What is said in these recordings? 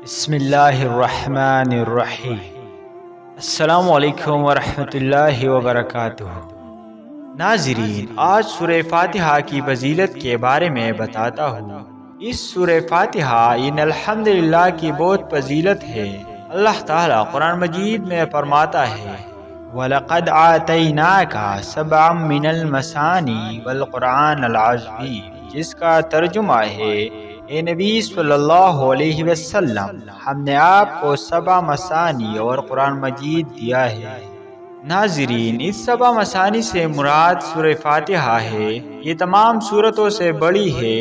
بسم اللہ الرحمن الرحیم۔ السلام علیکم ورحمۃ اللہ وبرکاتہ۔ ناظرین، آج سورہ فاتحہ کی فضیلت کے بارے میں بتاتا ہوں۔ اس سورہ فاتحہ الحمدللہ کی بہت فضیلت ہے۔ اللہ تعالیٰ قرآن مجید میں فرماتا ہے وَلَقَدْ آتَيْنَاكَ سَبْعًا مِّنَ الْمَثَانِي وَالْقُرْآنَ الْعَظِيمِ، جس کا ترجمہ ہے اے نبی صلی اللہ علیہ وسلم، ہم نے آپ کو 7 مثانی اور قرآن مجید دیا ہے۔ ناظرین، اس 7 مثانی سے مراد سورہ فاتحہ ہے۔ یہ تمام سورتوں سے بڑی ہے۔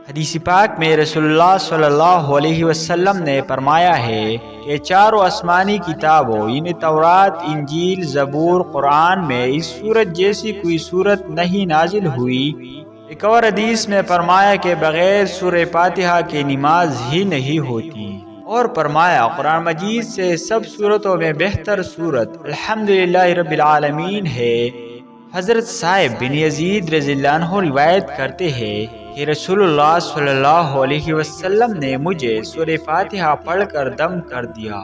حدیث پاک میں رسول اللہ صلی اللہ علیہ وسلم نے فرمایا ہے کہ 4 آسمانی کتابوں یعنی تورات، انجیل، زبور، قرآن میں اس سورت جیسی کوئی سورت نہیں نازل ہوئی۔ ایک اور حدیث میں فرمایا کہ بغیر سورہ فاتحہ کے نماز ہی نہیں ہوتی، اور فرمایا قرآن مجید سے سب سورتوں میں بہتر سورت الحمدللہ رب العالمین ہے۔ حضرت صاحب بن یزید رضی اللہ عنہ روایت کرتے ہیں کہ رسول اللہ صلی اللہ علیہ وسلم نے مجھے سورہ فاتحہ پڑھ کر دم کر دیا۔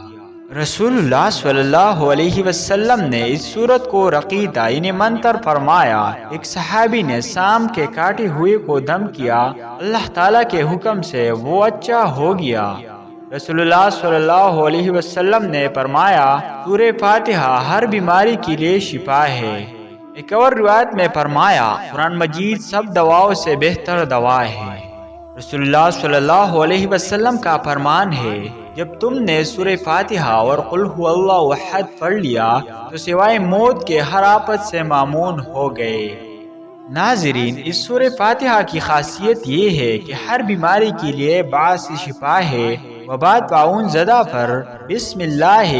رسول اللہ صلی اللہ علیہ وسلم نے اس سورت کو رقیدہ یعنی منتر فرمایا۔ ایک صحابی نے سام کے کاٹے ہوئے کو دم کیا، اللہ تعالیٰ کے حکم سے وہ اچھا ہو گیا۔ رسول اللہ صلی اللہ علیہ وسلم نے فرمایا سورہ فاتحہ ہر بیماری کے لیے شفا ہے۔ ایک اور روایت میں فرمایا قرآن مجید سب دواؤں سے بہتر دوا ہے۔ رسول اللہ صلی اللہ علیہ وسلم کا فرمان ہے جب تم نے سورہ فاتحہ اور قل هو اللہ احد پڑھ لیا تو سوائے موت کے ہر آفت سے مامون ہو گئے۔ ناظرین، اس سورہ فاتحہ کی خاصیت یہ ہے کہ ہر بیماری کے لیے باعث شفا ہے۔ وبا طاعون زدہ پر بسم اللہ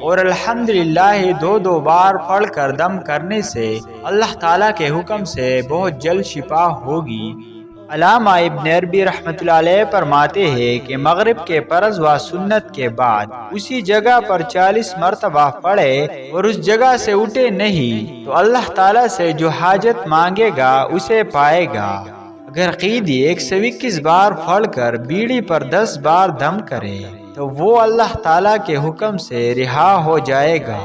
اور الحمدللہ 2 بار پڑھ کر دم کرنے سے اللہ تعالیٰ کے حکم سے بہت جلد شفا ہوگی۔ علامہ ابن عربی رحمۃ اللہ علیہ فرماتے ہیں کہ مغرب کے فرض و سنت کے بعد اسی جگہ پر 40 مرتبہ پڑھے اور اس جگہ سے اٹھے نہیں تو اللہ تعالیٰ سے جو حاجت مانگے گا اسے پائے گا۔ اگر قیدی 121 بار پڑھ کر بیڑی پر 10 بار دم کرے تو وہ اللہ تعالیٰ کے حکم سے رہا ہو جائے گا۔